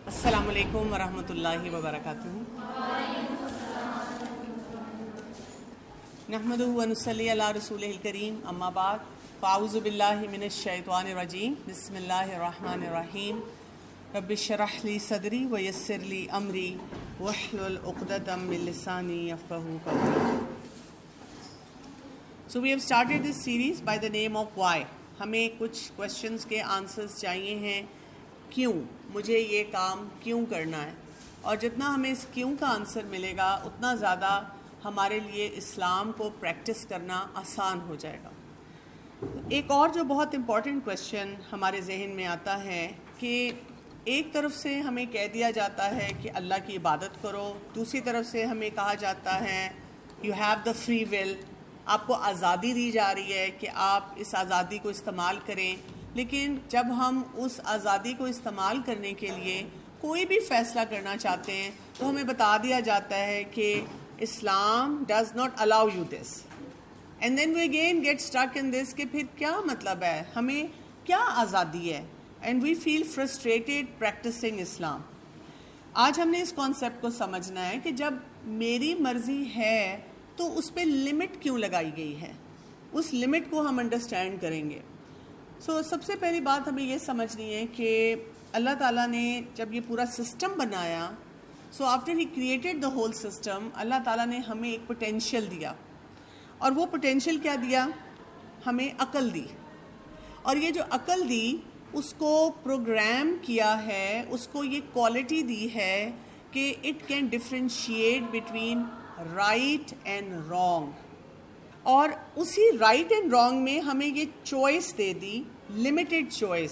السلام علیکم ورحمۃ اللہ وبرکاتہ. نحمدہ ونصلی علی رسولہ الکریم، اما بعد، فاعوذ باللہ من الشیطان الرجیم، بسم اللہ الرحمن الرحیم. رب اشرح لی صدری ویسر لی امری واحلل عقدۃ من لسانی یفقہوا قولی. So we have started this series by the name of why. ہمیں کچھ questions کے answers چاہیے ہیں. کیوں مجھے یہ کام کیوں کرنا ہے، اور جتنا ہمیں اس کیوں کا آنسر ملے گا اتنا زیادہ ہمارے لیے اسلام کو پریکٹس کرنا آسان ہو جائے گا. ایک اور جو بہت امپورٹنٹ کویشچن ہمارے ذہن میں آتا ہے کہ ایک طرف سے ہمیں کہہ دیا جاتا ہے کہ اللہ کی عبادت کرو، دوسری طرف سے ہمیں کہا جاتا ہے you have the free will, آپ کو آزادی دی جا رہی ہے کہ آپ اس آزادی کو استعمال کریں. لیکن جب ہم اس آزادی کو استعمال کرنے کے لیے کوئی بھی فیصلہ کرنا چاہتے ہیں تو ہمیں بتا دیا جاتا ہے کہ Islam does not allow you this. And then we again get stuck in this کہ پھر کیا مطلب ہے، ہمیں کیا آزادی ہے، and we feel frustrated practising Islam. آج ہم نے اس کانسیپٹ کو سمجھنا ہے کہ جب میری مرضی ہے تو اس پہ لمٹ کیوں لگائی گئی ہے، اس لمٹ کو ہم انڈرسٹینڈ کریں گے. سب سے پہلی بات ہمیں یہ سمجھنی ہے کہ اللہ تعالیٰ نے جب یہ پورا سسٹم بنایا، after he created the whole system, Allah تعالیٰ نے ہمیں ایک پوٹینشیل دیا. اور وہ پوٹینشیل کیا دیا؟ ہمیں عقل دی. اور یہ جو عقل دی اس کو پروگرام کیا ہے، اس کو یہ کوالٹی دی ہے کہ it can differentiate between right and wrong. اور اسی رائٹ اینڈ رانگ میں ہمیں یہ چوائس دے دی، لمیٹڈ چوائس.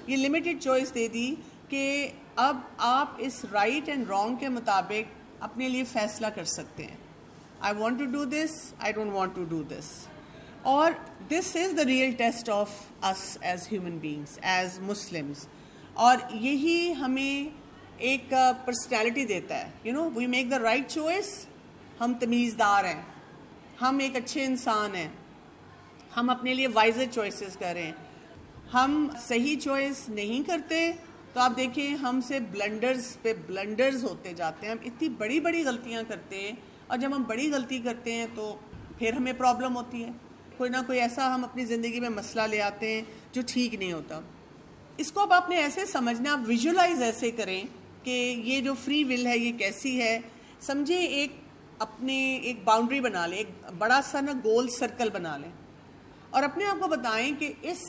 یہ لمیٹڈ چوائس دے دی کہ اب آپ اس رائٹ اینڈ رانگ کے مطابق اپنے لیے فیصلہ کر سکتے ہیں. I want to do this, I don't want to do this. اور this is the real test of us as human beings, as Muslims. اور یہی ہمیں ایک پرسنالٹی دیتا ہے. We make the right choice, ہم تمیزدار ہیں، ہم ایک اچھے انسان ہیں، ہم اپنے لیے وائزر چوائسز کریں. ہم صحیح چوائس نہیں کرتے تو آپ دیکھیں ہم سے بلنڈرز پہ بلنڈرز ہوتے جاتے ہیں. ہم اتنی بڑی بڑی غلطیاں کرتے ہیں، اور جب ہم بڑی غلطی کرتے ہیں تو پھر ہمیں پرابلم ہوتی ہے. کوئی نہ کوئی ایسا ہم اپنی زندگی میں مسئلہ لے آتے ہیں جو ٹھیک نہیں ہوتا. اس کو اب آپ نے ایسے سمجھنا، ویژولائز ایسے کریں کہ یہ جو فری ول ہے یہ کیسی ہے. سمجھیں اپنے ایک باؤنڈری بنا لیں، ایک بڑا سا گول سرکل بنا لیں، اور اپنے آپ کو بتائیں کہ اس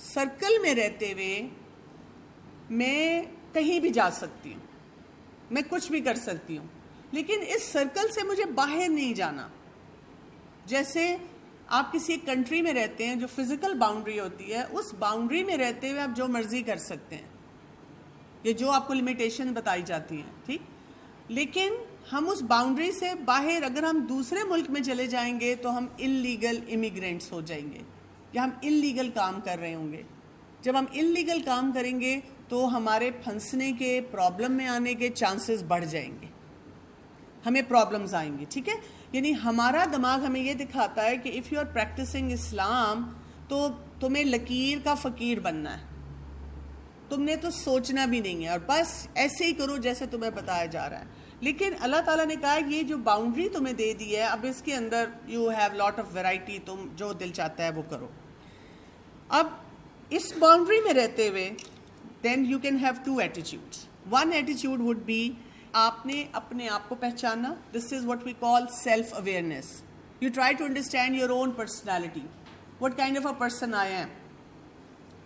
سرکل میں رہتے ہوئے میں کہیں بھی جا سکتی ہوں، میں کچھ بھی کر سکتی ہوں، لیکن اس سرکل سے مجھے باہر نہیں جانا. جیسے آپ کسی ایک کنٹری میں رہتے ہیں، جو فزیکل باؤنڈری ہوتی ہے، اس باؤنڈری میں رہتے ہوئے آپ جو مرضی کر سکتے ہیں، یہ جو آپ کو لمیٹیشن بتائی جاتی ہیں، ٹھیک. لیکن ہم اس باؤنڈری سے باہر اگر ہم دوسرے ملک میں چلے جائیں گے تو ہم انلیگل امیگرینٹس ہو جائیں گے، یا ہم انلیگل کام کر رہے ہوں گے. جب ہم انلیگل کام کریں گے تو ہمارے پھنسنے کے، پرابلم میں آنے کے چانسز بڑھ جائیں گے، ہمیں پرابلمز آئیں گی. ٹھیک ہے، یعنی ہمارا دماغ ہمیں یہ دکھاتا ہے کہ اف یو آر پریکٹسنگ اسلام تو تمہیں لکیر کا فقیر بننا ہے، تم نے تو سوچنا بھی نہیں ہے، اور بس ایسے ہی کرو جیسے تمہیں بتایا جا رہا ہے. لیکن اللہ تعالیٰ نے کہا یہ جو باؤنڈری تمہیں دے دی ہے، اب اس کے اندر you have lot of variety, تم جو دل چاہتا ہے وہ کرو. اب اس باؤنڈری میں رہتے ہوئے then you can have two attitudes. One attitude would be, آپ نے اپنے آپ کو پہچاننا. This is what we call self awareness. You try to understand your own personality, what kind of a person I am.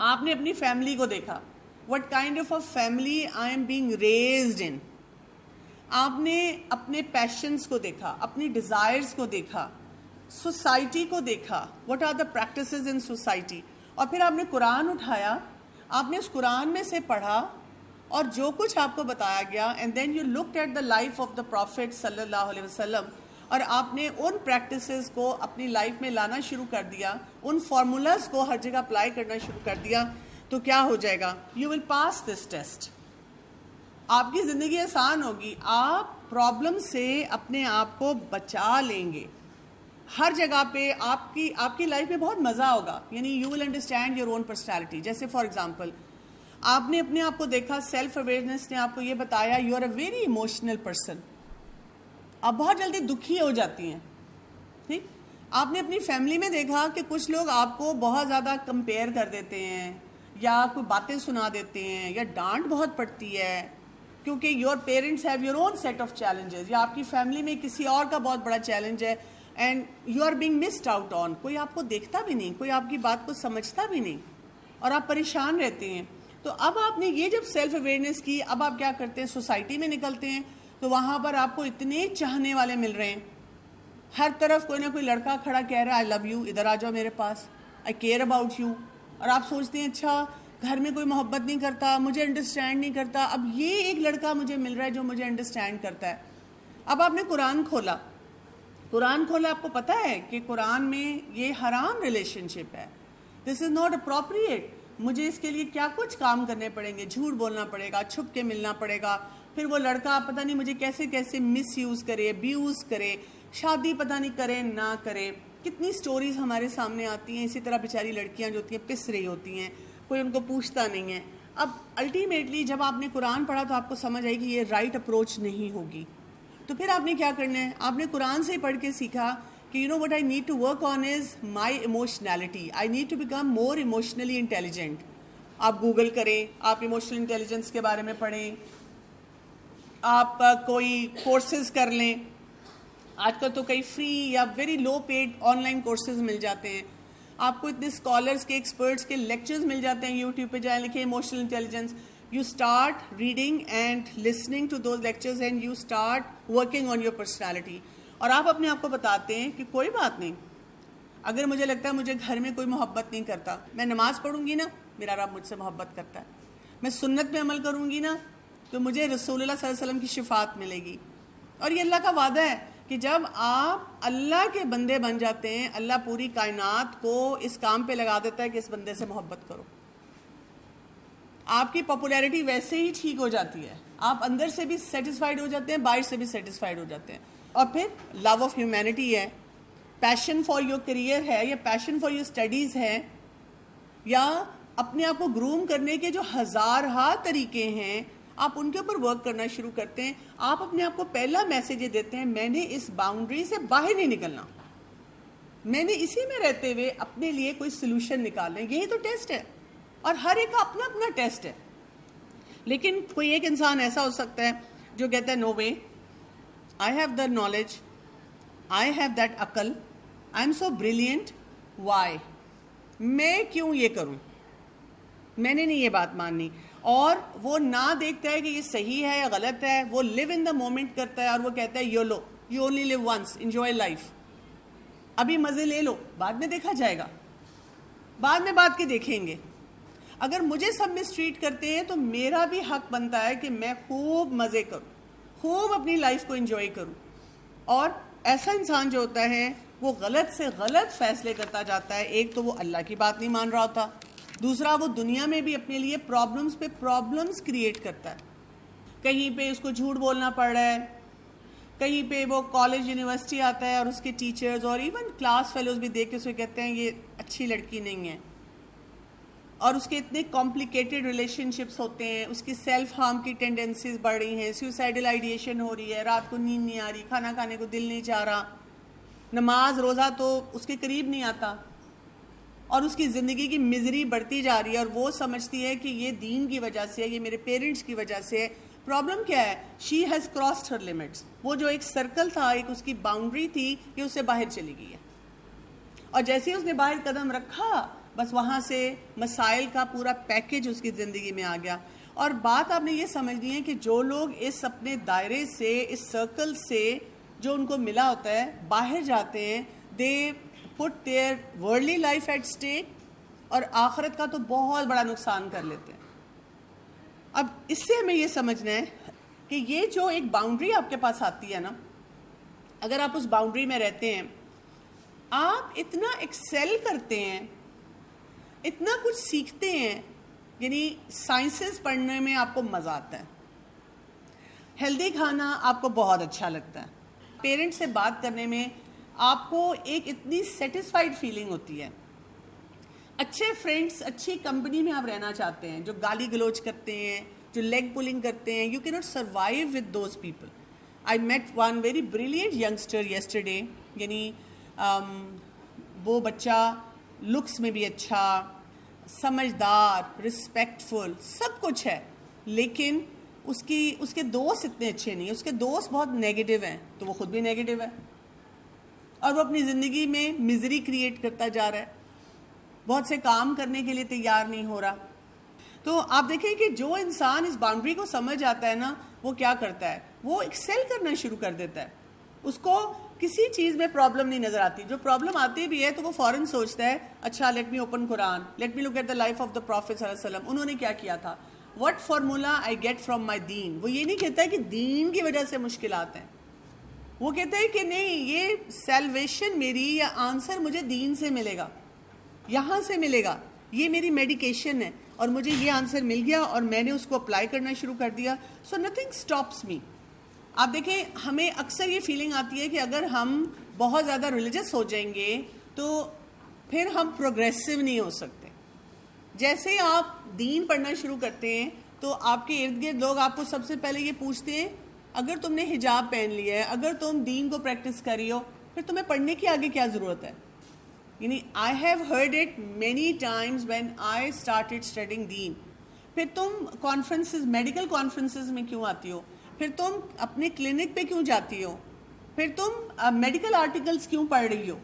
آپ نے اپنی family کو دیکھا، what kind of a family I am being raised in. آپ نے اپنے passions کو دیکھا، اپنی ڈیزائرز کو دیکھا، سوسائٹی کو دیکھا، what are the practices in society. اور پھر آپ نے قرآن اٹھایا، آپ نے اس قرآن میں سے پڑھا اور جو کچھ آپ کو بتایا گیا، and then you looked at the life of the prophet صلی اللہ علیہ وسلم، اور آپ نے ان پریکٹسز کو اپنی لائف میں لانا شروع کر دیا، ان فارمولاز کو ہر جگہ اپلائی کرنا شروع کر دیا. تو کیا ہو جائے گا؟ You will pass this test. آپ کی زندگی آسان ہوگی، آپ پرابلم سے اپنے آپ کو بچا لیں گے. ہر جگہ پہ آپ کی لائف میں بہت مزہ ہوگا. یعنی you will understand your own personality. جیسے فار ایگزامپل آپ نے اپنے آپ کو دیکھا, سیلف اویئرنیس نے آپ کو یہ بتایا you are a very emotional person, آپ بہت جلدی دکھی ہو جاتی ہیں. ٹھیک, آپ نے اپنی فیملی میں دیکھا کہ کچھ لوگ آپ کو بہت زیادہ کمپیئر کر دیتے ہیں, یا کوئی باتیں سنا دیتے ہیں, یا ڈانٹ بہت پڑتی ہے کیونکہ your parents have your own set of challenges, یا آپ کی فیملی میں کسی اور کا بہت بڑا چیلنج ہے and you are being missed out on. کوئی آپ کو دیکھتا بھی نہیں, کوئی آپ کی بات کو سمجھتا بھی نہیں, اور آپ پریشان رہتے ہیں. تو اب آپ نے یہ جب سیلف اویئرنیس کی, اب آپ کیا کرتے ہیں, سوسائٹی میں نکلتے ہیں تو وہاں پر آپ کو اتنے چاہنے والے مل رہے ہیں, ہر طرف کوئی نہ کوئی لڑکا کھڑا کہہ رہا ہے آئی لو یو, ادھر آ جاؤ میرے پاس, آئی کیئر اباؤٹ یو. اور آپ سوچتے ہیں اچھا گھر میں کوئی محبت نہیں کرتا, مجھے انڈرسٹینڈ نہیں کرتا, اب یہ ایک لڑکا مجھے مل رہا ہے جو مجھے انڈرسٹینڈ کرتا ہے. اب آپ نے قرآن کھولا, آپ کو پتہ ہے کہ قرآن میں یہ حرام ریلیشن شپ ہے, دس از ناٹ اپروپریٹ. مجھے اس کے لیے کیا کچھ کام کرنے پڑیں گے, جھوٹ بولنا پڑے گا, چھپ کے ملنا پڑے گا, پھر وہ لڑکا پتہ نہیں مجھے کیسے کیسے مس یوز کرے, بیوز کرے, شادی پتہ نہیں کرے نہ کرے. کتنی سٹوریز ہمارے سامنے آتی ہیں. اسی طرح بیچاری لڑکیاں جو ہوتی ہیں پس رہی ہوتی ہیں, کوئی ان کو پوچھتا نہیں ہے. اب الٹیمیٹلی جب آپ نے قرآن پڑھا تو آپ کو سمجھ آئی کہ یہ رائٹ اپروچ نہیں ہوگی. تو پھر آپ نے کیا کرنا ہے, آپ نے قرآن سے پڑھ کے سیکھا کہ you know what I need to work on is my emotionality, I need to become more emotionally intelligent. آپ گوگل کریں, آپ ایموشنل انٹیلیجنس کے بارے میں پڑھیں, آپ کوئی کورسز کر لیں. آج کل تو کئی فری یا very low paid online courses مل جاتے ہیں. آپ کو اتنے اسکالرس کے, ایکسپرٹس کے لیکچرز مل جاتے ہیں یوٹیوب پہ, جائیں لکھیں emotional intelligence, you start reading and listening to those lectures and you start working on your personality. اور آپ اپنے آپ کو بتاتے ہیں کہ کوئی بات نہیں, اگر مجھے لگتا ہے مجھے گھر میں کوئی محبت نہیں کرتا, میں نماز پڑھوں گی نا میرا رب مجھ سے محبت کرتا ہے, میں سنت پہ عمل کروں گی نا تو مجھے رسول اللہ صلی اللہ علیہ وسلم کی شفاعت ملے گی. اور یہ اللہ کا وعدہ ہے کہ جب آپ اللہ کے بندے بن جاتے ہیں, اللہ پوری کائنات کو اس کام پہ لگا دیتا ہے کہ اس بندے سے محبت کرو. آپ کی پاپولیرٹی ویسے ہی ٹھیک ہو جاتی ہے, آپ اندر سے بھی سیٹسفائیڈ ہو جاتے ہیں, باہر سے بھی سیٹسفائیڈ ہو جاتے ہیں. اور پھر لو آف ہیومینٹی ہے, پیشن فار یور کیریئر ہے, یا پیشن فار یور اسٹڈیز ہے, یا اپنے آپ کو گروم کرنے کے جو ہزارہا طریقے ہیں آپ ان کے اوپر ورک کرنا شروع کرتے ہیں. آپ اپنے آپ کو پہلا میسج یہ دیتے ہیں میں نے اس باؤنڈری سے باہر نہیں نکلنا, میں نے اسی میں رہتے ہوئے اپنے لیے کوئی سلوشن نکالنا. یہی تو ٹیسٹ ہے, اور ہر ایک کا اپنا اپنا ٹیسٹ ہے. لیکن کوئی ایک انسان ایسا ہو سکتا ہے جو کہتا ہے no way, I have the knowledge, I have that عقل, I am so brilliant, why, میں کیوں یہ کروں, میں نے نہیں یہ بات ماننی. اور وہ نہ دیکھتا ہے کہ یہ صحیح ہے یا غلط ہے, وہ لیو ان دا مومنٹ کرتا ہے, اور وہ کہتا ہے YOLO, you only live once, enjoy life, ابھی مزے لے لو, بعد میں دیکھا جائے گا, بعد میں بات کے دیکھیں گے. اگر مجھے سب مسٹریٹ کرتے ہیں تو میرا بھی حق بنتا ہے کہ میں خوب مزے کروں, خوب اپنی لائف کو انجوائے کروں. اور ایسا انسان جو ہوتا ہے وہ غلط سے غلط فیصلے کرتا جاتا ہے. ایک تو وہ اللہ کی بات نہیں مان رہا ہوتا, دوسرا وہ دنیا میں بھی اپنے لیے پرابلمز پہ پرابلمز کریٹ کرتا ہے. کہیں پہ اس کو جھوٹ بولنا پڑ رہا ہے, کہیں پہ وہ کالج یونیورسٹی آتا ہے اور اس کے ٹیچرز اور ایون کلاس فیلوز بھی دیکھ کے اسے کہتے ہیں یہ اچھی لڑکی نہیں ہے, اور اس کے اتنے کمپلیکیٹڈ ریلیشن شپس ہوتے ہیں, اس کی سیلف ہارم کی ٹینڈنسیز بڑھ رہی ہیں, سیوسائڈل آئیڈیشن ہو رہی ہے, رات کو نیند نہیں آ رہی, کھانا کھانے کو دل نہیں چاہ رہا, نماز روزہ تو اس کے قریب نہیں آتا, اور اس کی زندگی کی مزری بڑھتی جا رہی ہے, اور وہ سمجھتی ہے کہ یہ دین کی وجہ سے, یہ میرے پیرنٹس کی وجہ سے. پرابلم کیا ہے, she has crossed Hare limits. وہ جو ایک سرکل تھا, ایک اس کی باؤنڈری تھی, یہ اس سے باہر چلی گئی ہے, اور جیسے ہی اس نے باہر قدم رکھا بس وہاں سے مسائل کا پورا پیکج اس کی زندگی میں آ گیا. اور بات آپ نے یہ سمجھنی ہے کہ جو لوگ اس اپنے دائرے سے, اس سرکل سے جو ان کو ملا ہوتا ہے باہر جاتے ہیں, they put their worldly life at stake, اور آخرت کا تو بہت بڑا نقصان کر لیتے ہیں. اب اس سے ہمیں یہ سمجھنا ہے کہ یہ جو ایک باؤنڈری آپ کے پاس آتی ہے نا, اگر آپ اس باؤنڈری میں رہتے ہیں, آپ اتنا ایکسیل کرتے ہیں, اتنا کچھ سیکھتے ہیں, یعنی سائنسز پڑھنے میں آپ کو مزہ آتا ہے, ہیلدی کھانا آپ کو بہت اچھا لگتا ہے, پیرنٹ سے بات کرنے میں آپ کو ایک اتنی سیٹسفائیڈ فیلنگ ہوتی ہے. اچھے فرینڈس, اچھی کمپنی میں آپ رہنا چاہتے ہیں, جو گالی گلوچ کرتے ہیں, جو لیگ پولنگ کرتے ہیں, you can not survive with those people. I met one very brilliant youngster yesterday, یعنی وہ بچہ لکس میں بھی اچھا, سمجھدار, رسپیکٹفل, سب کچھ ہے, لیکن اس کے دوست اتنے اچھے نہیں, اس کے دوست بہت نیگیٹو ہیں, تو وہ خود بھی نیگیٹو ہے, اور وہ اپنی زندگی میں مزری کریٹ کرتا جا رہا ہے, بہت سے کام کرنے کے لیے تیار نہیں ہو رہا. تو آپ دیکھیں کہ جو انسان اس باؤنڈری کو سمجھ آتا ہے نا, وہ کیا کرتا ہے, وہ ایکسل کرنا شروع کر دیتا ہے. اس کو کسی چیز میں پرابلم نہیں نظر آتی. جو پرابلم آتی بھی ہے تو وہ فوراً سوچتا ہے, اچھا let me open Quran, let me look at the life of the prophet صلی اللہ علیہ وسلم, انہوں نے کیا کیا تھا, what formula I get from my دین. وہ یہ نہیں کہتا ہے کہ دین کی وجہ سے مشکلات ہیں, وہ کہتا ہے کہ نہیں, یہ سیلویشن میری یا آنسر مجھے دین سے ملے گا, یہاں سے ملے گا, یہ میری میڈیکیشن ہے, اور مجھے یہ آنسر مل گیا اور میں نے اس کو اپلائی کرنا شروع کر دیا. سو نتھنگ اسٹاپس می. آپ دیکھیں, ہمیں اکثر یہ فیلنگ آتی ہے کہ اگر ہم بہت زیادہ ریلیجس ہو جائیں گے تو پھر ہم پروگریسو نہیں ہو سکتے. جیسے ہی آپ دین پڑھنا شروع کرتے ہیں تو آپ کے ارد گرد لوگ آپ کو سب سے پہلے یہ پوچھتے ہیں, اگر تم نے حجاب پہن لیا ہے, اگر تم دین کو پریکٹس کری ہو, پھر تمہیں پڑھنے کی آگے کیا ضرورت ہے. یعنی I have heard it many times when I started studying دین. پھر تم کانفرنسز, میڈیکل کانفرنسز میں کیوں آتی ہو, پھر تم اپنے کلینک پہ کیوں جاتی ہو, پھر تم میڈیکل آرٹیکلس کیوں پڑھ رہی ہو.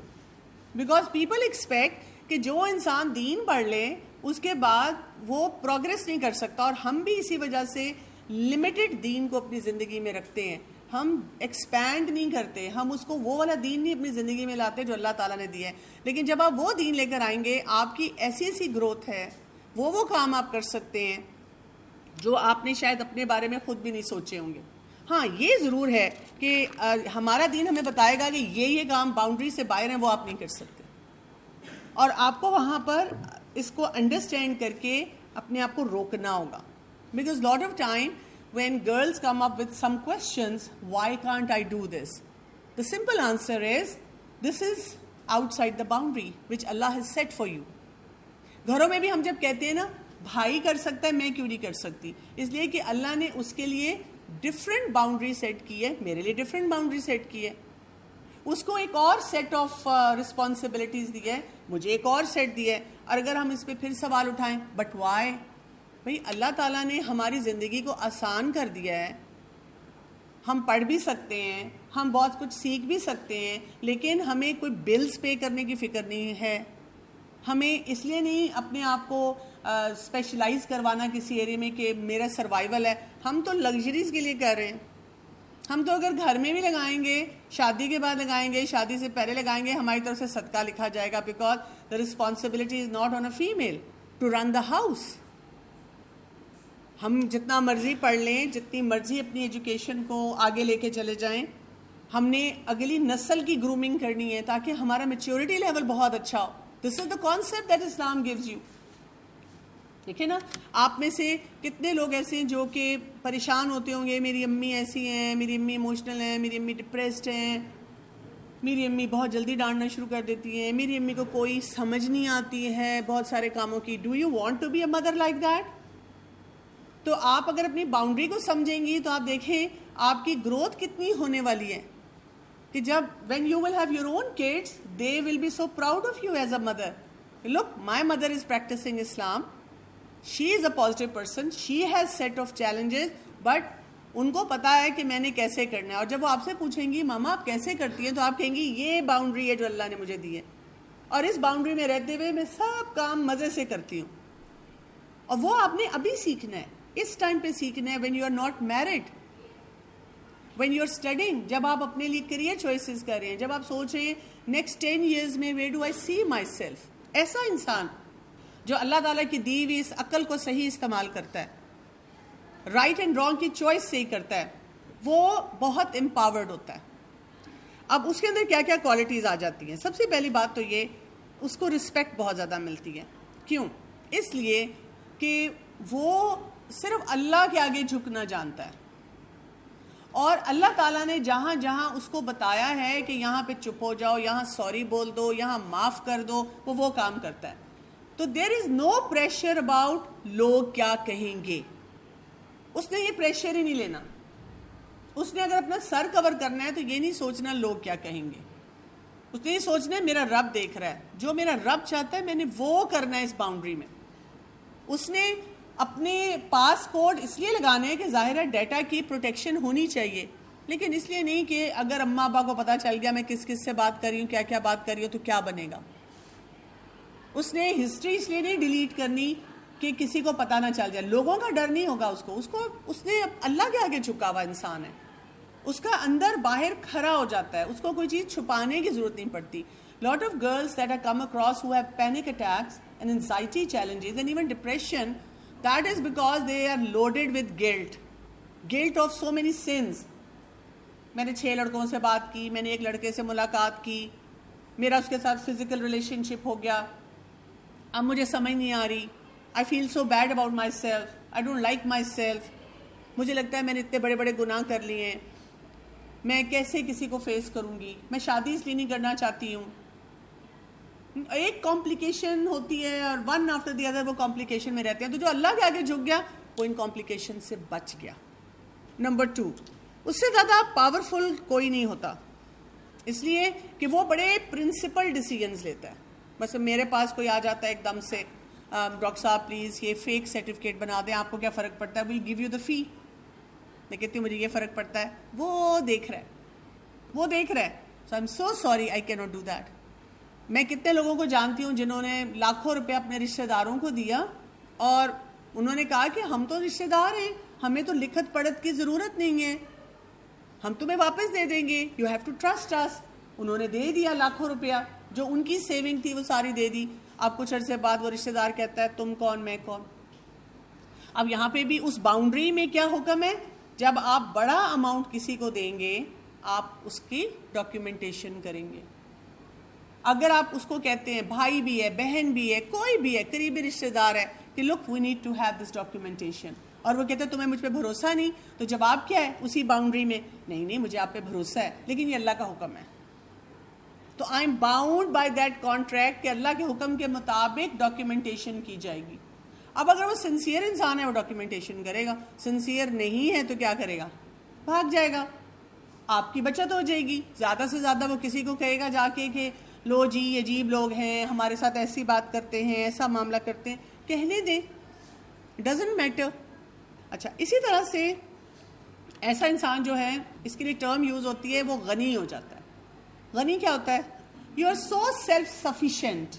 بیکاز پیپل ایکسپیکٹ کہ جو انسان دین پڑھ لے اس کے بعد وہ پروگریس نہیں کر سکتا, اور ہم بھی اسی وجہ سے لمیٹڈ دین کو اپنی زندگی میں رکھتے ہیں. ہم ایکسپینڈ نہیں کرتے, ہم اس کو وہ والا دین نہیں اپنی زندگی میں لاتے جو اللہ تعالیٰ نے دیا ہے. لیکن جب آپ وہ دین لے کر آئیں گے, آپ کی ایسی گروتھ ہے, وہ کام آپ کر سکتے ہیں جو آپ نے شاید اپنے بارے میں خود بھی نہیں سوچے ہوں گے. ہاں یہ ضرور ہے کہ ہمارا دین ہمیں بتائے گا کہ یہ کام باؤنڈری سے باہر ہیں, وہ آپ نہیں کر سکتے, اور آپ کو وہاں پر اس کو انڈرسٹینڈ کر کے اپنے آپ کو روکنا ہوگا. Because lot of time when girls come up with some questions, why can't I do this? The simple answer is, this is outside the boundary which Allah has set for you. گھروں میں بھی ہم جب کہتے ہیں نا, بھائی کر سکتا ہے, میں کیوں نہیں کر سکتی, اس لیے کہ اللہ نے اس کے لیے ڈفرینٹ باؤنڈری سیٹ کی ہے, میرے لیے ڈفرینٹ باؤنڈری سیٹ کی ہے, اس کو ایک اور سیٹ آف رسپانسبلٹیز دی ہے, مجھے ایک اور سیٹ دی ہے. اور اگر ہم اس پہ پھر سوال اٹھائیں, بٹ وائی, بھئی اللہ تعالیٰ نے ہماری زندگی کو آسان کر دیا ہے, ہم پڑھ بھی سکتے ہیں, ہم بہت کچھ سیکھ بھی سکتے ہیں, لیکن ہمیں کوئی بلز پے کرنے کی فکر نہیں ہے, ہمیں اس لیے نہیں اپنے آپ کو اسپیشلائز کروانا کسی ایریا میں کہ میرا سروائیول ہے. ہم تو لگژریز کے لیے کر رہے ہیں, ہم تو اگر گھر میں بھی لگائیں گے, شادی کے بعد لگائیں گے, شادی سے پہلے لگائیں گے, ہماری طرف سے صدقہ لکھا جائے گا, because the responsibility is not on a female to run the house. ہم جتنا مرضی پڑھ لیں, جتنی مرضی اپنی ایجوکیشن کو آگے لے کے چلے جائیں, ہم نے اگلی نسل کی گرومنگ کرنی ہے تاکہ ہمارا میچیورٹی لیول بہت اچھا ہو. This is the concept that Islam gives you. دیکھیں نا, آپ میں سے کتنے لوگ ایسے ہیں جو کہ پریشان ہوتے ہوں گے, میری امی ایسی ہیں, میری امی ایموشنل ہیں, میری امی ڈپریسڈ ہیں, میری امی بہت جلدی ڈانٹنا شروع کر دیتی ہیں, میری امی کو کوئی سمجھ نہیں آتی ہے بہت سارے کاموں کی. Do you want to be a mother like that? تو آپ اگر اپنی باؤنڈری کو سمجھیں گی تو آپ دیکھیں آپ کی گروتھ کتنی ہونے والی ہے, کہ جب when you will have your own kids, they will be so proud of you as a mother. Look, my mother is practicing Islam. She is a positive person. She has set of challenges, but ان کو پتا ہے کہ میں نے کیسے کرنا ہے. اور جب وہ آپ سے پوچھیں گی ماما آپ کیسے کرتی ہیں, تو آپ کہیں گی یہ باؤنڈری ہے جو اللہ نے مجھے دی ہے, اور اس باؤنڈری میں رہتے ہوئے میں سب کام مزے سے کرتی ہوں. اور وہ آپ نے ابھی سیکھنا ہے, اس ٹائم پہ سیکھنا ہے, when you are not married, when you are studying, جب آپ اپنے لیے کریئر چوائسز کر رہے ہیں, جب آپ سوچ رہے ہیں نیکسٹ 10 years میں where do I see myself. ایسا انسان جو اللہ تعالیٰ کی دی ہوئی اس عقل کو صحیح استعمال کرتا ہے, رائٹ اینڈ رانگ کی چوائس صحیح کرتا ہے, وہ بہت امپاورڈ ہوتا ہے. اب اس کے اندر کیا کیا کوالٹیز آ جاتی ہیں. سب سے پہلی بات تو یہ, اس کو رسپیکٹ بہت زیادہ ملتی ہے. کیوں؟ اس لیے کہ وہ صرف اللہ کے آگے جھکنا جانتا ہے, اور اللہ تعالیٰ نے جہاں جہاں اس کو بتایا ہے کہ یہاں پہ چپ ہو جاؤ, یہاں سوری بول دو, یہاں معاف کر دو, وہ کام کرتا ہے. تو دیر از نو پریشر اباؤٹ لوگ کیا کہیں گے. اس نے یہ پریشر ہی نہیں لینا. اس نے اگر اپنا سر کور کرنا ہے تو یہ نہیں سوچنا لوگ کیا کہیں گے. اس نے یہ سوچنا ہے میرا رب دیکھ رہا ہے, جو میرا رب چاہتا ہے میں نے وہ کرنا ہے اس باؤنڈری میں. اس نے اپنے پاس کوڈ اس لیے لگانے ہیں کہ ظاہر ہے ڈیٹا کی پروٹیکشن ہونی چاہیے, لیکن اس لیے نہیں کہ اگر اماں ابا کو پتہ چل گیا میں کس کس سے بات کر رہی ہوں, کیا کیا بات کر رہی ہوں, تو کیا بنے گا. اس نے ہسٹری اس لیے نہیں ڈیلیٹ کرنی کہ کسی کو پتہ نہ چل جائے. لوگوں کا ڈر نہیں ہوگا اس نے اللہ کے آگے جھکا ہوا انسان ہے. اس کا اندر باہر کھڑا ہو جاتا ہے, اس کو کوئی چیز چھپانے کی ضرورت نہیں پڑتی. Lot of girls that are come across who have panic attacks and anxiety challenges and even depression, that is because they are loaded with guilt of so many sins. میں نے 6 لڑکوں سے بات کی, میں نے ایک لڑکے سے ملاقات کی, میرا اس کے ساتھ فزیکل ریلیشن شپ ہو گیا, اب مجھے سمجھ نہیں آ رہی. I feel so bad about myself. I don't like myself. مجھے لگتا ہے میں نے اتنے بڑے بڑے گناہ کر لیے ہیں, میں کیسے کسی کو فیس کروں گی, میں شادی اس لیے نہیں کرنا چاہتی ہوں. ایک کمپلیکیشن ہوتی ہے اور ون آفٹر دی ادر وہ کمپلیکیشن میں رہتے ہیں. تو جو اللہ کے آگے جھک گیا وہ ان کمپلیکیشن سے بچ گیا. نمبر 2, اس سے زیادہ پاورفل کوئی نہیں ہوتا, اس لیے کہ وہ بڑے پرنسپل ڈیسیجنز لیتا ہے. بس میرے پاس کوئی آ جاتا ہے ایک دم سے, ڈاکٹر صاحب پلیز یہ فیک سرٹیفکیٹ بنا دیں, آپ کو کیا فرق پڑتا ہے, ویل گیو یو دا فی. میں کہتی ہوں مجھے یہ فرق پڑتا ہے. وہ دیکھ رہا ہے. سو آئی ایم سو سوری, آئی کی ناٹ ڈو دیٹ. میں کتنے لوگوں کو جانتی ہوں جنہوں نے لاکھوں روپے اپنے رشتہ داروں کو دیا اور انہوں نے کہا کہ ہم تو رشتہ دار ہیں, ہمیں تو لکھت پڑھت کی ضرورت نہیں ہے, ہم تمہیں واپس دے دیں گے, یو ہیو ٹو ٹرسٹ اس. انہوں نے دے دیا لاکھوں روپیہ, جو ان کی سیونگ تھی وہ ساری دے دی. اب کچھ عرصے بعد وہ رشتہ دار کہتا ہے تم کون میں کون. اب یہاں پہ بھی اس باؤنڈری میں کیا حکم ہے, جب آپ بڑا اماؤنٹ کسی کو دیں گے آپ اس کی ڈاکیومنٹیشن کریں گے. اگر آپ اس کو کہتے ہیں بھائی بھی ہے, بہن بھی ہے, کوئی بھی ہے, قریبی رشتہ دار ہے, کہ look we need to have this documentation, اور وہ کہتے ہیں تمہیں مجھ پہ بھروسہ نہیں, تو جواب کیا ہے اسی باؤنڈری میں, نہیں مجھے آپ پہ بھروسہ ہے لیکن یہ اللہ کا حکم ہے. تو I am bound by that contract کہ اللہ کے حکم کے مطابق ڈاکیومنٹیشن کی جائے گی. اب اگر وہ سنسیئر انسان ہے وہ ڈاکیومنٹیشن کرے گا, سنسیئر نہیں ہے تو کیا کرے گا, بھاگ جائے گا, آپ کی بچت ہو جائے گی. زیادہ سے زیادہ وہ کسی کو کہے گا جا کے کہ لو جی عجیب لوگ ہیں, ہمارے ساتھ ایسی بات کرتے ہیں, ایسا معاملہ کرتے ہیں, کہنے دیں, ڈزنٹ میٹر. اچھا, اسی طرح سے ایسا انسان جو ہے, اس کے لیے ٹرم یوز ہوتی ہے, وہ غنی ہو جاتا ہے. غنی کیا ہوتا ہے, you are so self sufficient,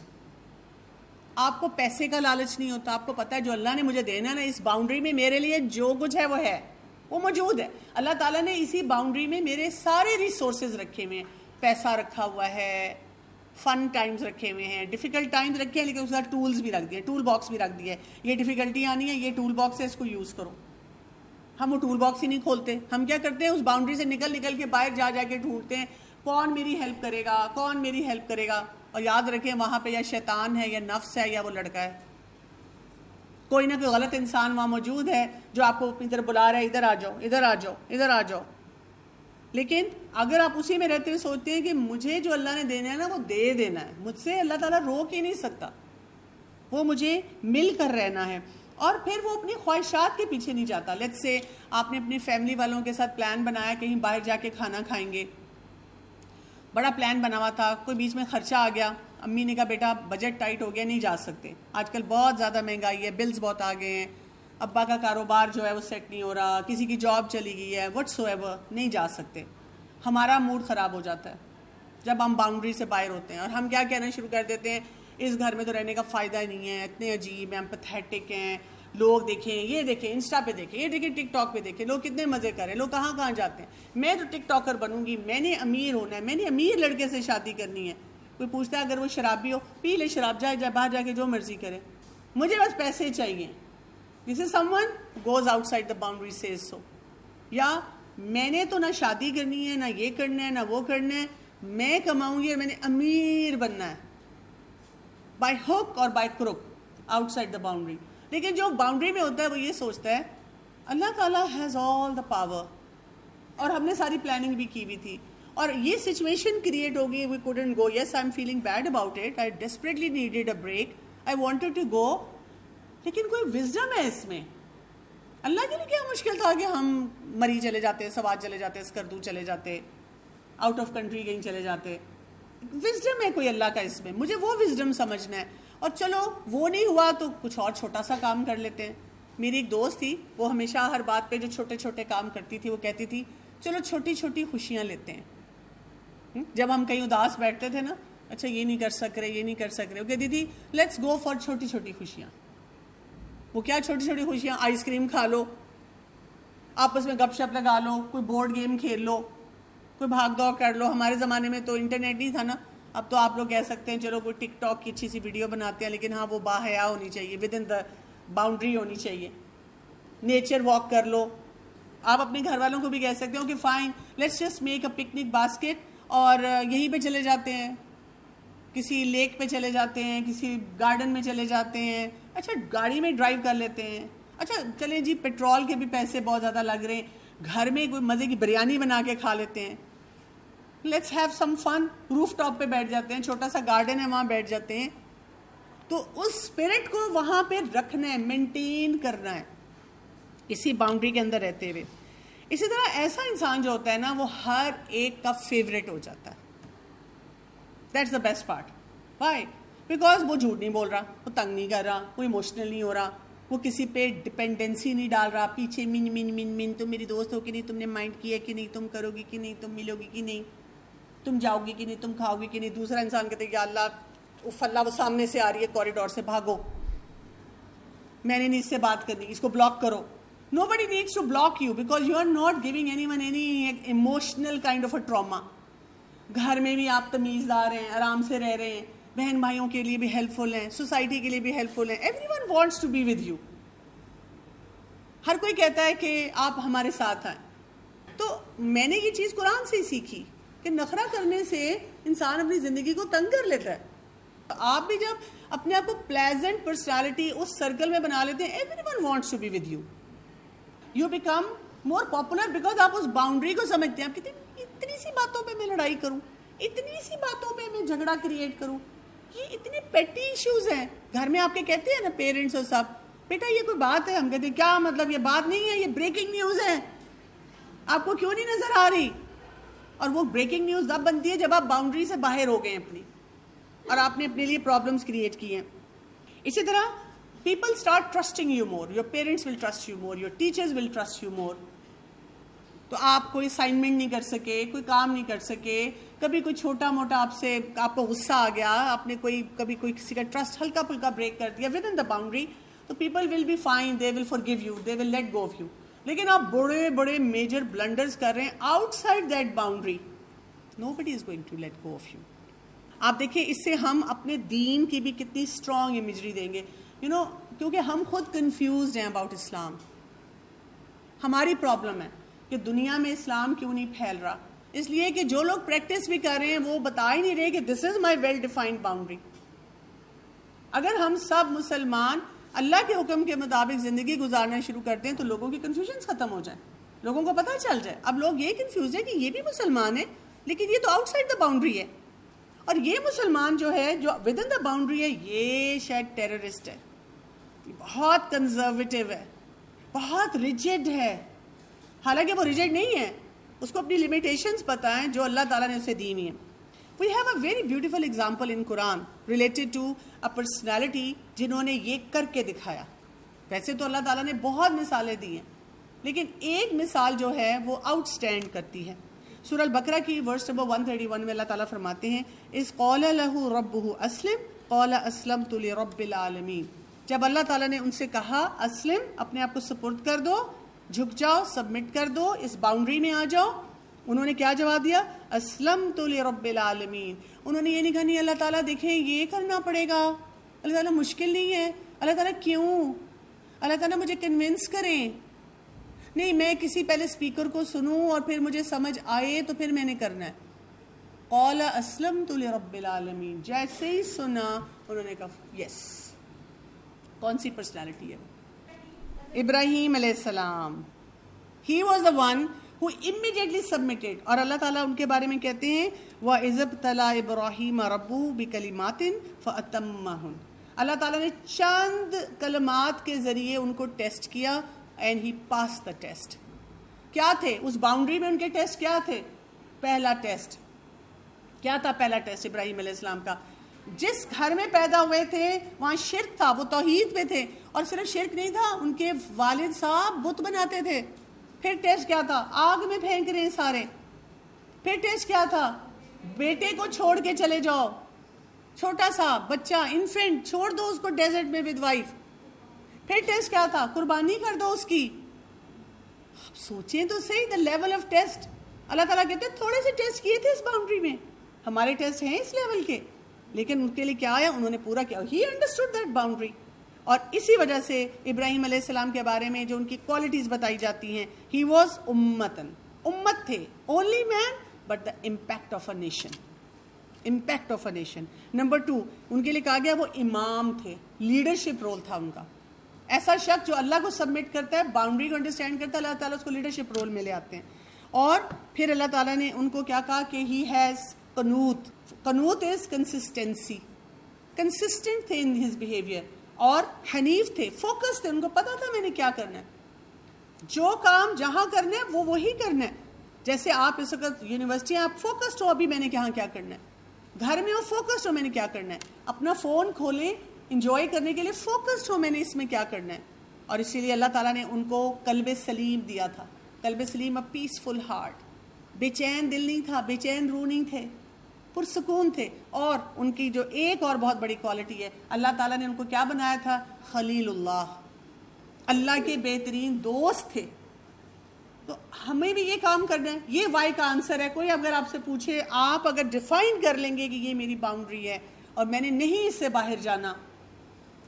آپ کو پیسے کا لالچ نہیں ہوتا, آپ کو پتا ہے جو اللہ نے مجھے دینا ہے نا اس باؤنڈری میں میرے لیے جو کچھ ہے وہ موجود ہے. اللہ تعالیٰ نے اسی باؤنڈری میں میرے سارے ریسورسز رکھے ہوئے ہیں, پیسہ رکھا ہوا ہے, فن ٹائمز رکھے ہوئے ہیں, ڈیفیکلٹ ٹائمز رکھے ہیں, لیکن اس کا ٹولز بھی رکھ دیے, ٹول باکس بھی رکھ دیا ہے, یہ ڈیفیکلٹی آنی ہے, یہ ٹول باکس ہے, اس کو یوز کرو. ہم وہ ٹول باکس ہی نہیں کھولتے. ہم کیا کرتے ہیں, اس باؤنڈری سے نکل کے باہر جا کے ڈھونڈتے ہیں کون میری ہیلپ کرے گا, کون میری ہیلپ کرے گا. اور یاد رکھیں وہاں پہ یا شیطان ہے یا نفس ہے یا وہ لڑکا ہے, کوئی نہ کوئی غلط انسان وہاں موجود ہے جو آپ کو اپنی طرف بلا رہا ہے, ادھر آ جاؤ, ادھر آ جاؤ, ادھر آ جاؤ. لیکن اگر آپ اسی میں رہتے ہوئے سوچتے ہیں کہ مجھے جو اللہ نے دینا ہے نا وہ دے دینا ہے, مجھ سے اللہ تعالیٰ روک ہی نہیں سکتا, وہ مجھے مل کر رہنا ہے, اور پھر وہ اپنی خواہشات کے پیچھے نہیں جاتا. لیٹس سے آپ نے اپنی فیملی والوں کے ساتھ پلان بنایا کہیں باہر جا کے کھانا کھائیں گے, بڑا پلان بنا ہوا تھا, کوئی بیچ میں خرچہ آ گیا, امی نے کہا بیٹا بجٹ ٹائٹ ہو گیا, نہیں جا سکتے, آج کل بہت زیادہ مہنگائی ہے, بلز بہت آ گئے ہیں, ابا کا کاروبار جو ہے وہ سیٹ نہیں ہو رہا, کسی کی جاب چلی گئی ہے, وٹس ایور, نہیں جا سکتے. ہمارا موڈ خراب ہو جاتا ہے جب ہم باؤنڈری سے باہر ہوتے ہیں, اور ہم کیا کہنا شروع کر دیتے ہیں, اس گھر میں تو رہنے کا فائدہ ہی نہیں ہے, اتنے عجیب ہیں, ہم پیتھیٹک ہیں, لوگ دیکھیں, یہ دیکھیں انسٹا پہ دیکھیں, یہ دیکھیں ٹک ٹاک پہ دیکھیں, لوگ کتنے مزے کریں, لوگ کہاں کہاں جاتے ہیں, میں تو ٹک ٹاکر بنوں گی, میں نے امیر ہونا ہے, میں نے امیر لڑکے سے شادی کرنی ہے. کوئی پوچھتا ہے اگر وہ شرابی ہو, پی لے شراب, جائے باہر جا کے جو مرضی کرے, مجھے بس پیسے چاہیے. This is someone goes outside the boundaries so. یا میں نے تو نہ شادی کرنی ہے, نہ یہ کرنا ہے, نہ وہ کرنا ہے, میں کماؤں گی اور میں نے امیر بننا ہے, بائی ہوک اور by crook, out side the boundary. لیکن جو باؤنڈری میں ہوتا ہے وہ یہ سوچتا ہے اللہ تعالیٰ ہیز آل دا پاور, اور ہم نے ساری پلاننگ بھی کی ہوئی تھی, اور یہ سچویشن کریٹ ہوگی, we couldn't go, yes I am feeling bad about it, I desperately needed a break, I wanted to go, لیکن کوئی وزڈم ہے اس میں. اللہ کے لیے کیا مشکل تھا کہ ہم مری چلے جاتے, سوات چلے جاتے, اسکردو چلے جاتے, آؤٹ آف کنٹری کہیں چلے جاتے. وزڈم ہے کوئی اللہ کا اس میں, مجھے وہ وزڈم سمجھنا ہے. اور چلو وہ نہیں ہوا تو کچھ اور چھوٹا سا کام کر لیتے ہیں. میری ایک دوست تھی, وہ ہمیشہ ہر بات پہ جو چھوٹے چھوٹے کام کرتی تھی وہ کہتی تھی چلو چھوٹی چھوٹی خوشیاں لیتے ہیں. جب ہم کہیں اداس بیٹھتے تھے نا, اچھا یہ نہیں کر سک رہے, یہ نہیں کر سک رہے, وہ کہتی تھی لیٹس گو فار چھوٹی چھوٹی خوشیاں. وہ کیا چھوٹی چھوٹی خوشیاں؟ آئس کریم کھا لو, آپس میں گپ شپ لگا لو, کوئی بورڈ گیم کھیل لو, کوئی بھاگ دوڑ کر لو. ہمارے زمانے میں تو انٹرنیٹ نہیں تھا نا, اب تو آپ لوگ کہہ سکتے ہیں چلو کوئی ٹک ٹاک کی اچھی سی ویڈیو بناتے ہیں, لیکن ہاں وہ باحیا ہونی چاہیے, ود ان دا باؤنڈری ہونی چاہیے. نیچر واک کر لو. آپ اپنے گھر والوں کو بھی کہہ سکتے ہو کہ fine let's just make a picnic basket, اور یہیں پہ چلے جاتے ہیں, کسی لیک پہ چلے جاتے ہیں, کسی گارڈن میں چلے جاتے ہیں, اچھا گاڑی میں ڈرائیو کر لیتے ہیں, اچھا چلیں جی پیٹرول کے بھی پیسے بہت زیادہ لگ رہے ہیں, گھر میں کوئی مزے کی بریانی بنا کے کھا لیتے ہیں, let's have some fun. Roof top پہ بیٹھ جاتے ہیں, چھوٹا سا گارڈن ہے وہاں بیٹھ جاتے ہیں. تو اس اسپرٹ کو وہاں پہ رکھنا ہے, مینٹین کرنا ہے, اسی باؤنڈری کے اندر رہتے ہوئے. اسی طرح ایسا انسان جو ہوتا ہے نا وہ ہر ایک کا فیوریٹ ہو جاتا ہے. That's the best part. Why? Because وہ جھوٹ نہیں بول رہا, وہ تنگ نہیں کر رہا, وہ ایموشنل نہیں ہو رہا, وہ کسی پہ ڈپینڈنسی نہیں ڈال رہا, پیچھے من من من من تم میری دوست ہو کہ نہیں, تم نے مائنڈ کیا کہ نہیں, تم کرو گی کہ نہیں, تم ملو گی کہ نہیں, تم جاؤ گی کہ نہیں, تم کھاؤ گی کہ نہیں. دوسرا انسان کہتے یا اللہ اف اللہ وہ سامنے سے آ رہی ہے کوریڈور سے, بھاگو, میں نے نہیں اس سے بات کرنی, اس کو بلاک کرو. Nobody needs to block you because you are not giving anyone any emotional kind of a trauma. گھر میں بھی آپ تمیزدار ہیں, آرام سے رہ رہے ہیں, بہن بھائیوں کے لیے بھی ہیلپ فل ہیں, سوسائٹی کے لیے بھی ہیلپ فل ہیں. Everyone wants to be with you. ہر کوئی کہتا ہے کہ آپ ہمارے ساتھ آئیں. تو میں نے یہ چیز قرآن سے ہی سیکھی کہ نخرہ کرنے سے انسان اپنی زندگی کو تنگ کر لیتا ہے. آپ بھی جب اپنے آپ کو پلیزنٹ پرسنالٹی اس سرکل میں بنا لیتے ہیں, everyone wants to be with you. You become more popular because آپ اس باؤنڈری کو سمجھتے ہیں. آپ کہتے ہیں اتنی سی باتوں پہ میں لڑائی کروں, اتنی سی باتوں پہ میں جھگڑا کریٹ کروں, یہ اتنے پیٹی ایشوز ہیں. گھر میں آپ کے کہتے ہیں نا پیرنٹس اور سب, بیٹا یہ کوئی بات ہے؟ ہم کہتے ہیں کیا مطلب, یہ بات نہیں ہے, یہ بریکنگ نیوز ہے, آپ کو کیوں نہیں نظر آ رہی؟ اور وہ بریکنگ نیوز تب بنتی ہے جب آپ باؤنڈری سے باہر ہو گئے اپنی, اور آپ نے اپنے لیے پرابلمس کریٹ کی ہیں. اسی طرح people start trusting you more. Your parents will trust you more. Your teachers will trust you more. تو آپ کوئی اسائنمنٹ نہیں کر سکے, کوئی کام نہیں کر سکے, کبھی کوئی چھوٹا موٹا آپ کو غصہ آ گیا, آپ نے کبھی کوئی کسی کا ٹرسٹ ہلکا پھلکا بریک کر دیا ود ان دا باؤنڈری, تو people will be fine, they will forgive you, they will let go of you. لیکن آپ بڑے بڑے میجر بلنڈرز کر رہے ہیں out side that boundary, nobody is going to let go of you. آپ دیکھیں اس سے ہم اپنے دین کی بھی کتنی اسٹرانگ امیجری دیں گے. کیونکہ ہم خود کنفیوزڈ ہیں اباؤٹ اسلام. ہماری پرابلم ہے کہ دنیا میں اسلام کیوں نہیں پھیل رہا, اس لیے کہ جو لوگ پریکٹس بھی کر رہے ہیں وہ بتا ہی نہیں رہے کہ دس از مائی ویل ڈیفائنڈ باؤنڈری. اگر ہم سب مسلمان اللہ کے حکم کے مطابق زندگی گزارنا شروع کرتے ہیں تو لوگوں کی کنفیوژنس ختم ہو جائیں, لوگوں کو پتہ چل جائے. اب لوگ یہ کنفیوز ہیں کہ یہ بھی مسلمان ہے لیکن یہ تو آؤٹ سائڈ دا باؤنڈری ہے, اور یہ مسلمان جو ہے جو ود ان دا باؤنڈری ہے یہ شاید ٹیررسٹ ہے, بہت کنزرویٹو ہے, بہت ریجڈ ہے. حالانکہ وہ ریجڈ نہیں ہے, اس کو اپنی لمیٹیشنز پتہ ہیں جو اللہ تعالیٰ نے اسے دی ہوئی ہیں. We have a very beautiful example in Quran related to a personality جنہوں نے یہ کر کے دکھایا. ویسے تو اللہ تعالیٰ نے بہت مثالیں دی ہیں, لیکن ایک مثال جو ہے وہ آؤٹ اسٹینڈ کرتی ہے. سورہ البقرہ کی ورس نمبر 131 میں اللہ تعالیٰ فرماتے ہیں اذ قال لہ ربہ اسلم قال اسلمت لرب العالمین. جب اللہ تعالیٰ نے ان سے کہا اسلم, اپنے آپ کو سپرد کر دو, جھک جاؤ, سبمٹ کر دو, اس باؤنڈری میں آ جاؤ, انہوں نے کیا جواب دیا؟ اسلمت لرب العالمین. انہوں نے یہ نہیں کہا نہیں اللہ تعالیٰ دیکھیں یہ کرنا پڑے گا, اللہ تعالیٰ مشکل نہیں ہے, اللہ تعالیٰ کیوں, اللہ تعالیٰ مجھے کنونس کریں, نہیں میں کسی پہلے اسپیکر کو سنوں اور پھر مجھے سمجھ آئے تو پھر میں نے کرنا ہے. قال اسلمت لرب العالمین, جیسے ہی سنا انہوں نے کہا یس. کون سی پرسنالٹی ہے؟ ابراہیم علیہ السلام. He was the one who immediately submitted. اور اللہ تعالیٰ ان کے بارے میں کہتے ہیں وَإِذِ ابْتَلَىٰ إِبْرَاهِيمَ رَبُّهُ بِكَلِمَاتٍ فَأَتَمَّهُنَّ. اللہ تعالیٰ نے چند کلمات کے ذریعے ان کو ٹیسٹ کیا and he pass the test. کیا تھے اس باؤنڈری میں ان کے ٹیسٹ کیا تھے؟ پہلا ٹیسٹ کیا تھا؟ پہلا ٹیسٹ ابراہیم علیہ السلام کا، جس گھر میں پیدا ہوئے تھے وہاں شرک تھا، وہ توحید پہ تھے، اور صرف شرک نہیں تھا، ان کے والد صاحب بت بناتے تھے. پھر ٹیسٹ کیا تھا؟ آگ میں پھینک رہے ہیں سارے. پھر ٹیسٹ کیا تھا؟ بیٹے کو چھوڑ کے چلے جاؤ، چھوٹا سا بچہ انفینٹ چھوڑ دو اس کو ڈیزرٹ میں ود وائف. پھر ٹیسٹ کیا تھا؟ قربانی کر دو اس کی. سوچیں تو صحیح دا لیول آف ٹیسٹ. اللہ تعالیٰ کہتے ہیں تھوڑے سے ٹیسٹ کیے تھے اس باؤنڈری میں، ہمارے ٹیسٹ ہیں اس لیول کے، لیکن ان کے لیے کیا آیا؟ انہوں نے پورا کیا. ہی انڈرسٹوڈ دیٹ باؤنڈری. اور اسی وجہ سے ابراہیم علیہ السلام کے بارے میں جو ان کی کوالٹیز بتائی جاتی ہیں، ہی واز امتن، امت تھے، only man but the impact of a nation, impact of a nation. Number 2 ان کے لیے کہا گیا وہ امام تھے، لیڈرشپ رول تھا ان کا. ایسا شخص جو اللہ کو سبمٹ کرتا ہے، باؤنڈری کو انڈرسٹینڈ کرتا ہے، اللہ تعالیٰ اس کو لیڈرشپ رول میں لے آتے ہیں. اور پھر اللہ تعالیٰ نے ان کو کیا کہا کہ ہی ہیز قنوت. قنوت از کنسسٹنسی، کنسسٹنٹ تھے ان ہز بیہیویئر، اور حنیف تھے، فوکس تھے، ان کو پتا تھا میں نے کیا کرنا ہے، جو کام جہاں کرنا ہے وہ وہی کرنا ہے. جیسے آپ اس وقت یونیورسٹی آپ فوکسڈ ہو ابھی میں نے کہاں کیا کرنا ہے، گھر میں ہو فوکسڈ ہو میں نے کیا کرنا ہے، اپنا فون کھولیں انجوائے کرنے کے لیے فوکسڈ ہو میں نے اس میں کیا کرنا ہے. اور اسی لیے اللہ تعالیٰ نے ان کو قلب سلیم دیا تھا. قلب سلیم، اے پیسفل ہارٹ. بے چین دل نہیں تھا، بے چین روح نہیں تھے، پرسکون تھے. اور ان کی جو ایک اور بہت بڑی کوالٹی ہے، اللہ تعالیٰ نے ان کو کیا بنایا تھا؟ خلیل اللہ، اللہ کے بہترین دوست تھے. تو ہمیں بھی یہ کام کرنا ہے. یہ وائی کا آنسر ہے. کوئی اگر آپ سے پوچھے، آپ اگر ڈیفائن کر لیں گے کہ یہ میری باؤنڈری ہے اور میں نے نہیں اس سے باہر جانا،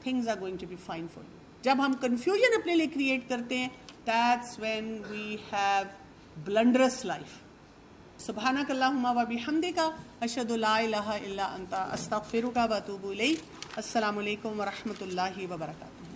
things are going to be fine for you. جب ہم کنفیوژن اپنے لیے کریٹ کرتے ہیں، that's when we have blunderous life. سبحانک اللہم و بحمدک، اشہد لا الہ الا انت، استغفرک و اتوب الیک. السلام علیکم ورحمۃ اللہ وبرکاتہ.